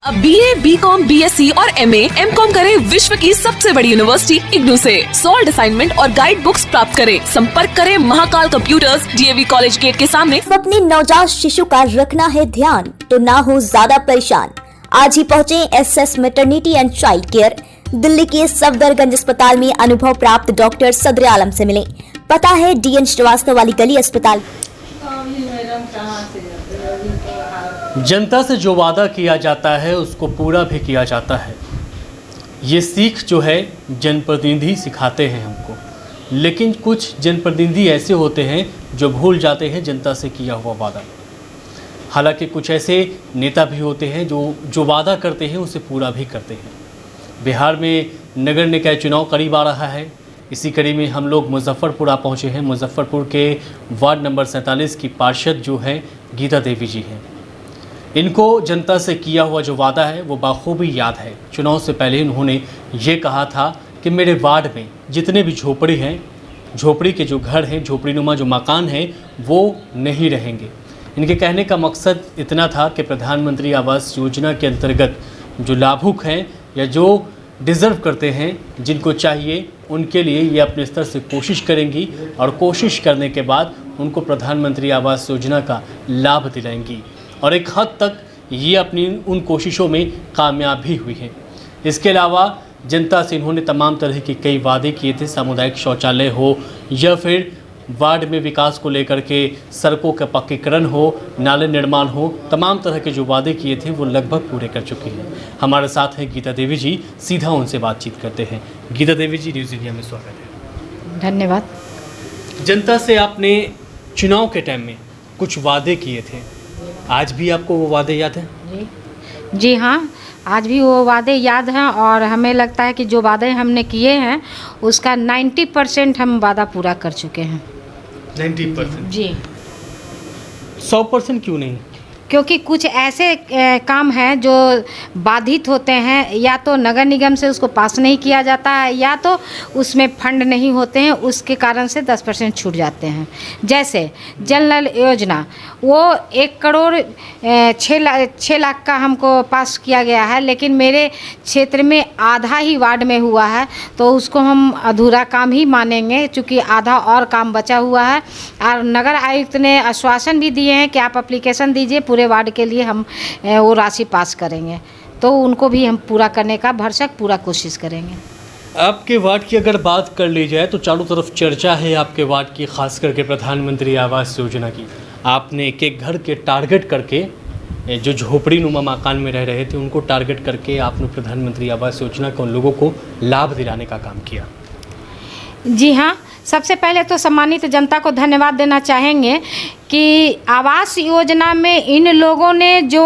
अब BA, BCom, BSc और MA, MCom करें विश्व की सबसे बड़ी यूनिवर्सिटी इग्नू से। सॉल्ड असाइनमेंट और गाइड बुक्स प्राप्त करें। संपर्क करें Mahakal computers, DAV college gate के सामने। अपने नवजात शिशु का रखना है ध्यान तो ना हो ज्यादा परेशान। आज ही पहुँचे SS maternity and child care, Delhi के सफदरगंज अस्पताल में अनुभव प्राप्त डॉक्टर सदर आलम से मिले। पता है DN श्रीवास्तव वाली गली अस्पताल। जनता से जो वादा किया जाता है उसको पूरा भी किया जाता है। ये सीख जो है जनप्रतिनिधि सिखाते हैं हमको, लेकिन कुछ जनप्रतिनिधि ऐसे होते हैं जो भूल जाते हैं जनता से किया हुआ वादा। हालांकि कुछ ऐसे नेता भी होते हैं जो वादा करते हैं उसे पूरा भी करते हैं। बिहार में नगर निकाय चुनाव करीब आ रहा है। इसी कड़ी में हम लोग मुजफ्फरपुर पहुँचे हैं। मुजफ्फरपुर के वार्ड नंबर 47 की पार्षद जो है गीता देवी जी हैं। इनको जनता से किया हुआ जो वादा है वो बाखूबी याद है। चुनाव से पहले उन्होंने ये कहा था कि मेरे वार्ड में जितने भी झोपड़ी हैं, झोपड़ी के जो घर हैं, झोपड़ीनुमा जो मकान हैं, वो नहीं रहेंगे। इनके कहने का मकसद इतना था कि प्रधानमंत्री आवास योजना के अंतर्गत जो लाभुक हैं या जो डिज़र्व करते हैं, जिनको चाहिए, उनके लिए ये अपने स्तर से कोशिश करेंगी और कोशिश करने के बाद उनको प्रधानमंत्री आवास योजना का लाभ दिलाएंगी। और एक हद तक ये अपनी उन कोशिशों में कामयाब भी हुई हैं। इसके अलावा जनता से इन्होंने तमाम तरह के कई वादे किए थे। सामुदायिक शौचालय हो या फिर वार्ड में विकास को लेकर के सड़कों का पक्कीकरण हो, नाले निर्माण हो, तमाम तरह के जो वादे किए थे वो लगभग पूरे कर चुके हैं। हमारे साथ हैं गीता देवी जी, सीधा उनसे बातचीत करते हैं। गीता देवी जी, न्यूज़ इंडिया में स्वागत है। धन्यवाद। जनता से आपने चुनाव के टाइम में कुछ वादे किए थे, आज भी आपको वो वादे याद हैं? जी हाँ, आज भी वो वादे याद हैं और हमें लगता है कि जो वादे हमने किए हैं उसका 90% हम वादा पूरा कर चुके हैं। 90%? जी। 100% क्यों नहीं? क्योंकि कुछ ऐसे काम हैं जो बाधित होते हैं, या तो नगर निगम से उसको पास नहीं किया जाता है या तो उसमें फंड नहीं होते हैं, उसके कारण से 10% छूट जाते हैं। जैसे जल नल योजना, वो 1 करोड़ 6 लाख का हमको पास किया गया है, लेकिन मेरे क्षेत्र में आधा ही वार्ड में हुआ है, तो उसको हम अधूरा काम ही मानेंगे, चूँकि आधा और काम बचा हुआ है। और नगर आयुक्त ने आश्वासन भी दिए हैं कि आप एप्लीकेशन दीजिए, पूरे वार्ड के लिए हम वो राशि पास करेंगे, तो उनको भी हम पूरा करने का भरसक पूरा कोशिश करेंगे। आपके वार्ड की अगर बात कर ली जाए तो चारों तरफ चर्चा है आपके वार्ड की, खास करके प्रधानमंत्री आवास योजना की। आपने एक एक घर के टारगेट करके, जो झोपड़ी नुमा मकान में रह रहे थे उनको टारगेट करके आपने प्रधानमंत्री आवास योजना के उन लोगों को लाभ दिलाने का काम किया। जी हाँ, सबसे पहले तो सम्मानित जनता को धन्यवाद देना चाहेंगे कि आवास योजना में इन लोगों ने जो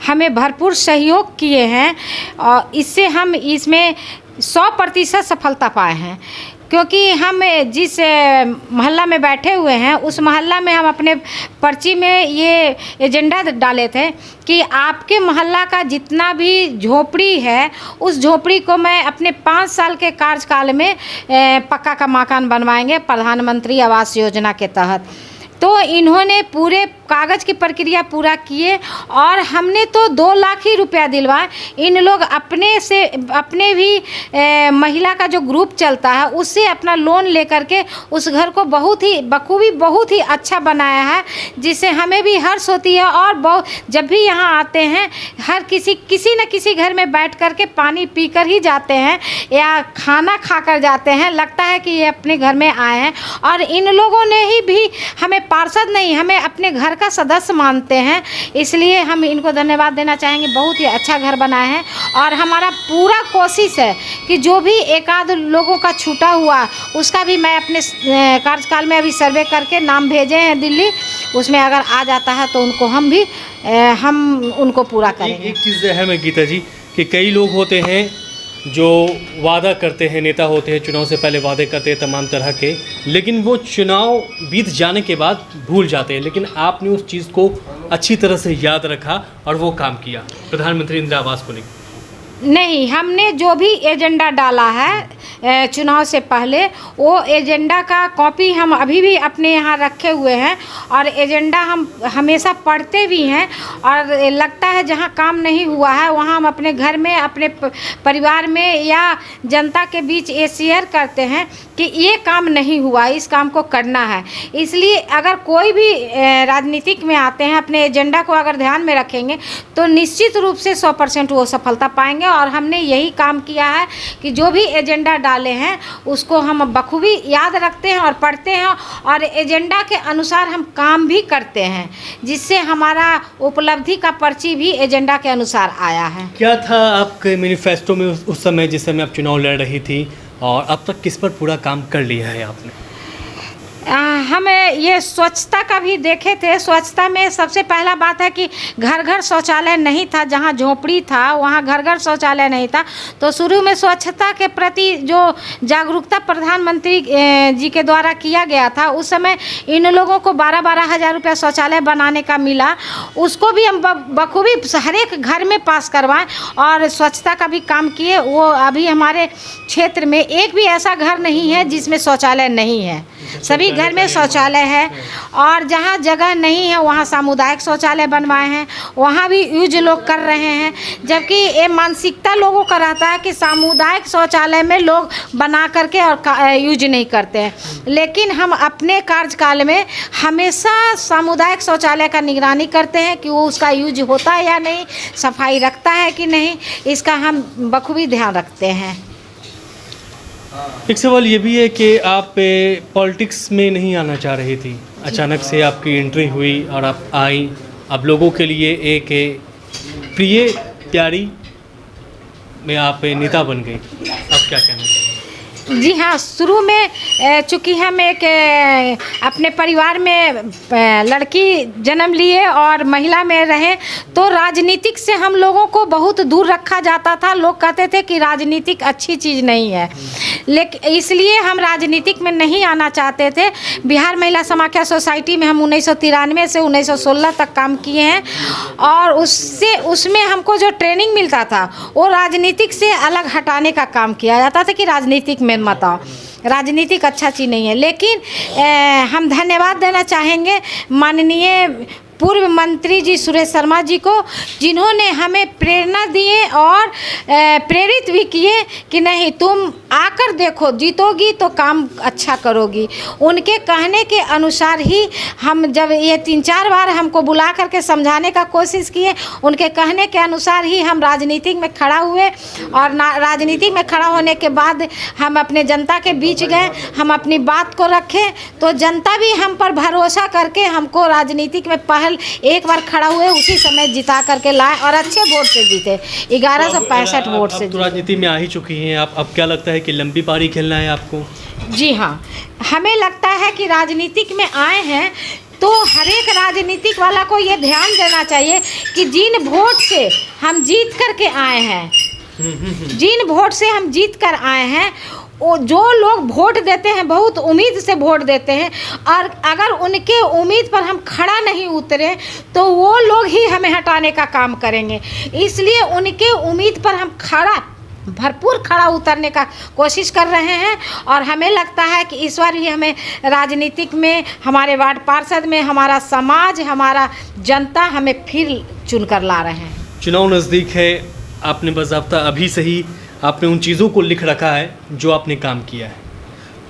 हमें भरपूर सहयोग किए हैं और इससे हम इसमें 100% सफलता पाए हैं। क्योंकि हम जिस मोहल्ला में बैठे हुए हैं उस मोहल्ला में हम अपने पर्ची में ये एजेंडा डाले थे कि आपके मोहल्ला का जितना भी झोपड़ी है उस झोपड़ी को मैं अपने 5 साल के कार्यकाल में पक्का का मकान बनवाएंगे प्रधानमंत्री आवास योजना के तहत। तो इन्होंने पूरे कागज़ की प्रक्रिया पूरा किए और हमने तो 2 लाख ही रुपया दिलवाए। इन लोग अपने भी महिला का जो ग्रुप चलता है उससे अपना लोन लेकर के उस घर को बहुत ही बखूबी बहुत ही अच्छा बनाया है, जिससे हमें भी हर्ष होती है। और जब भी यहाँ आते हैं हर किसी न किसी घर में बैठ कर के पानी पी कर ही जाते हैं या खाना खा कर जाते हैं, लगता है कि ये अपने घर में आए हैं। और इन लोगों ने ही भी हमें पार्षद नहीं, हमें अपने घर का सदस्य मानते हैं, इसलिए हम इनको धन्यवाद देना चाहेंगे। बहुत ही अच्छा घर बनाए हैं और हमारा पूरा कोशिश है कि जो भी एक आध लोगों का छूटा हुआ उसका भी मैं अपने कार्यकाल में अभी सर्वे करके नाम भेजे हैं दिल्ली, उसमें अगर आ जाता है तो हम उनको पूरा करेंगे। एक चीज़ है गीता जी कि कई लोग होते हैं जो वादा करते हैं, नेता होते हैं, चुनाव से पहले वादे करते हैं तमाम तरह के, लेकिन वो चुनाव बीत जाने के बाद भूल जाते हैं। लेकिन आपने उस चीज़ को अच्छी तरह से याद रखा और वो काम किया प्रधानमंत्री इंदिरा आवास को लेकर। नहीं, हमने जो भी एजेंडा डाला है चुनाव से पहले। वो एजेंडा का कॉपी हम अभी भी अपने यहाँ रखे हुए हैं और एजेंडा हम हमेशा पढ़ते भी हैं और लगता है जहाँ काम नहीं हुआ है वहाँ हम अपने घर में, अपने परिवार में या जनता के बीच ये शेयर करते हैं कि ये काम नहीं हुआ, इस काम को करना है। इसलिए अगर कोई भी राजनीतिक में आते हैं, अपने एजेंडा को अगर ध्यान में रखेंगे तो निश्चित रूप से 100% वो सफलता पाएंगे। और हमने यही काम किया है कि जो भी एजेंडा डाले हैं उसको हम बखूबी याद रखते हैं और पढ़ते हैं और एजेंडा के अनुसार हम काम भी करते हैं, जिससे हमारा उपलब्धि का पर्ची भी एजेंडा के अनुसार आया है। क्या था आपके मैनिफेस्टो में उस समय जिस समय आप चुनाव लड़ रही थी, और अब तक किस पर पूरा काम कर लिया है आपने? हम ये स्वच्छता का भी देखे थे। स्वच्छता में सबसे पहला बात है कि घर घर शौचालय नहीं था, जहाँ झोपड़ी था वहाँ घर घर शौचालय नहीं था। तो शुरू में स्वच्छता के प्रति जो जागरूकता प्रधानमंत्री जी के द्वारा किया गया था, उस समय इन लोगों को 12-12 हज़ार रुपया शौचालय बनाने का मिला। उसको भी हम बखूबी हर एक घर में पास करवाएं और स्वच्छता का भी काम किए। वो अभी हमारे क्षेत्र में एक भी ऐसा घर नहीं है जिसमें शौचालय नहीं है, सभी घर में शौचालय है। और जहाँ जगह नहीं है वहाँ सामुदायिक शौचालय बनवाए हैं, वहाँ भी यूज लोग कर रहे हैं। जबकि ये मानसिकता लोगों का रहता है कि सामुदायिक शौचालय में लोग बना करके और यूज नहीं करते हैं, लेकिन हम अपने कार्यकाल में हमेशा सामुदायिक शौचालय का निगरानी करते हैं कि वो उसका यूज होता है या नहीं, सफाई रखता है कि नहीं, इसका हम बखूबी ध्यान रखते हैं। एक सवाल ये भी है कि आप पॉलिटिक्स में नहीं आना चाह रही थी, अचानक से आपकी एंट्री हुई और आप आई, अब लोगों के लिए एक प्रिय प्यारी में आप नेता बन गई, अब क्या कहना चाहिए? जी हाँ, शुरू में चूँकि हम एक अपने परिवार में लड़की जन्म लिए और महिला में रहे, तो राजनीतिक से हम लोगों को बहुत दूर रखा जाता था। लोग कहते थे कि राजनीतिक अच्छी चीज़ नहीं है, लेकिन इसलिए हम राजनीतिक में नहीं आना चाहते थे। बिहार महिला समाख्या सोसाइटी में हम 1993 से 1916 तक काम किए हैं और उसमें हमको जो ट्रेनिंग मिलता था वो राजनीतिक से अलग हटाने का काम किया जाता था कि राजनीतिक में मत आओ, राजनीतिक अच्छा चीज़ नहीं है। लेकिन हम धन्यवाद देना चाहेंगे माननीय पूर्व मंत्री जी सुरेश शर्मा जी को, जिन्होंने हमें प्रेरणा दिए और प्रेरित भी किए कि नहीं तुम आकर देखो, जीतोगी तो काम अच्छा करोगी। उनके कहने के अनुसार ही हम जब ये 3-4 बार हमको बुला करके समझाने का कोशिश किए, उनके कहने के अनुसार ही हम राजनीति में खड़ा हुए और राजनीति में खड़ा होने के बाद हम अपने जनता के बीच गए, हम अपनी बात को रखें तो जनता भी हम पर भरोसा करके हमको राजनीतिक में पहल एक बार खड़ा हुए, उसी समय जिता करके लाए और अच्छे वोट से जीते, 1165 वोट से। तो राजनीति में आ ही चुकी हैं आप, अब क्या लगता है कि लंबी पारी खेलना है आपको? जी हाँ, हमें लगता है कि राजनीतिक में आए हैं तो हर एक राजनीतिक वाला को ये ध्यान देना चाहिए कि जिन वोट से हम जीत करके आए हैं, जिन वोट से हम जीत कर आए हैं, वो जो लोग वोट देते हैं बहुत उम्मीद से वोट देते हैं और अगर उनके उम्मीद पर हम खड़ा नहीं उतरे तो वो लोग ही हमें हटाने का काम करेंगे। इसलिए उनके उम्मीद पर हम भरपूर खड़ा उतरने का कोशिश कर रहे हैं और हमें लगता है कि इस बार भी हमें राजनीतिक में, हमारे वार्ड पार्षद में, हमारा समाज, हमारा जनता हमें फिर चुनकर ला रहे हैं। चुनाव नज़दीक है, आपने बाज़ाब्ता अभी से ही आपने उन चीज़ों को लिख रखा है जो आपने काम किया है,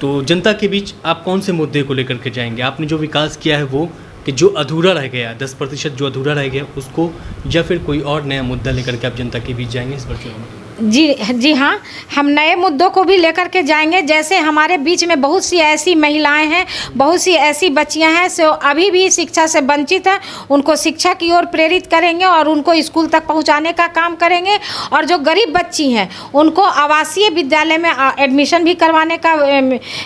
तो जनता के बीच आप कौन से मुद्दे को लेकर के जाएंगे? आपने जो विकास किया है वो, कि जो अधूरा रह गया 10% जो अधूरा रह गया उसको, या फिर कोई और नया मुद्दा लेकर के आप जनता के बीच जाएंगे इस बार चुनाव में? जी हाँ, हम नए मुद्दों को भी लेकर के जाएंगे। जैसे हमारे बीच में बहुत सी ऐसी महिलाएं हैं, बहुत सी ऐसी बच्चियां हैं जो अभी भी शिक्षा से वंचित हैं, उनको शिक्षा की ओर प्रेरित करेंगे और उनको स्कूल तक पहुंचाने का काम करेंगे। और जो गरीब बच्ची हैं उनको आवासीय विद्यालय में एडमिशन भी करवाने का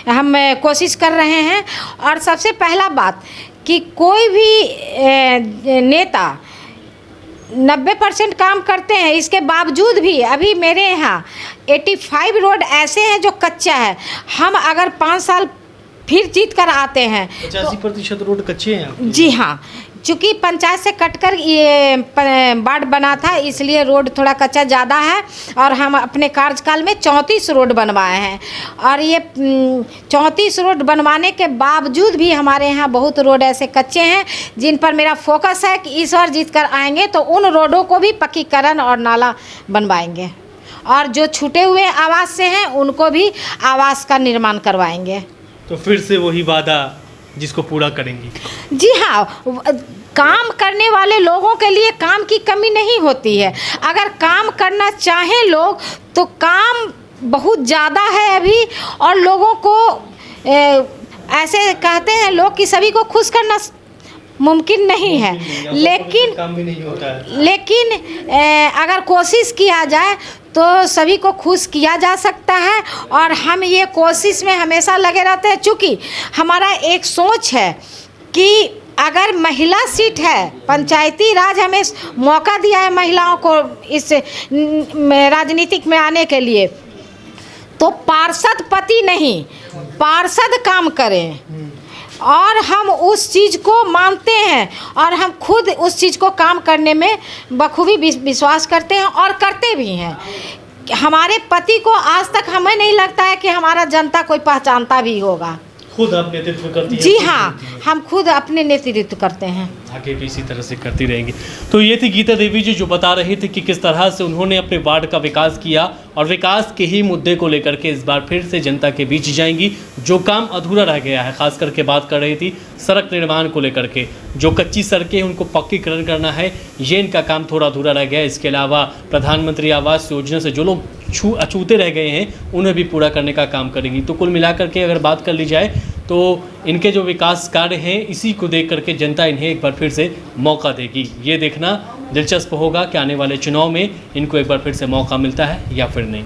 हम कोशिश कर रहे हैं। और सबसे पहला बात कि कोई भी नेता 90% काम करते हैं, इसके बावजूद भी अभी मेरे यहाँ 85 रोड ऐसे हैं जो कच्चा है। हम अगर 5 साल फिर जीत कर आते हैं 85% रोड कच्चे हैं? जी हाँ, चूँकि पंचायत से कटकर ये वार्ड बना था, इसलिए रोड थोड़ा कच्चा ज़्यादा है और हम अपने कार्यकाल में 34 रोड बनवाए हैं। और ये 34 रोड बनवाने के बावजूद भी हमारे यहाँ बहुत रोड ऐसे कच्चे हैं जिन पर मेरा फोकस है कि इस बार जीत कर आएंगे तो उन रोडों को भी पक्कीकरण और नाला बनवाएंगे, और जो छूटे हुए आवास से हैं उनको भी आवास का निर्माण करवाएंगे। तो फिर से वही वादा जिसको पूरा करेंगी। जी हाँ, काम करने वाले लोगों के लिए काम की कमी नहीं होती है। अगर काम करना चाहें लोग तो काम बहुत ज़्यादा है अभी, और लोगों को ऐसे कहते हैं लोग कि सभी को खुश करना मुमकिन नहीं है, लेकिन काम भी नहीं होता है। लेकिन अगर कोशिश किया जाए तो सभी को खुश किया जा सकता है, और हम ये कोशिश में हमेशा लगे रहते हैं। चूँकि हमारा एक सोच है कि अगर महिला सीट है, पंचायती राज हमें मौका दिया है महिलाओं को इस राजनीतिक में आने के लिए, तो पार्षद पति नहीं, पार्षद काम करें। और हम उस चीज़ को मानते हैं और हम खुद उस चीज़ को काम करने में बखूबी विश्वास करते हैं और करते भी हैं। हमारे पति को आज तक हमें नहीं लगता है कि हमारा जनता कोई पहचानता भी होगा। खुद आप नेतृत्व करती हैं? जी हाँ, हम खुद अपने नेतृत्व करते हैं, आगे भी इसी तरह से करती रहेंगी। तो ये थी गीता देवी जी जो बता रही थी कि किस तरह से उन्होंने अपने वार्ड का विकास किया, और विकास के ही मुद्दे को लेकर के इस बार फिर से जनता के बीच जाएंगी। जो काम अधूरा रह गया है, खास करके बात कर रही थी सड़क निर्माण को लेकर के, जो कच्ची सड़कें उनको पक्कीकरण करना है, ये इनका काम थोड़ा अधूरा रह गया है। इसके अलावा प्रधानमंत्री आवास योजना से जो लोग अछूते रह गए हैं उन्हें भी पूरा करने का काम करेंगी। तो कुल मिलाकर के अगर बात कर ली जाए तो इनके जो विकास कार्य हैं, इसी को देख करके जनता इन्हें एक बार फिर से मौका देगी। ये देखना दिलचस्प होगा कि आने वाले चुनाव में इनको एक बार फिर से मौका मिलता है या फिर नहीं।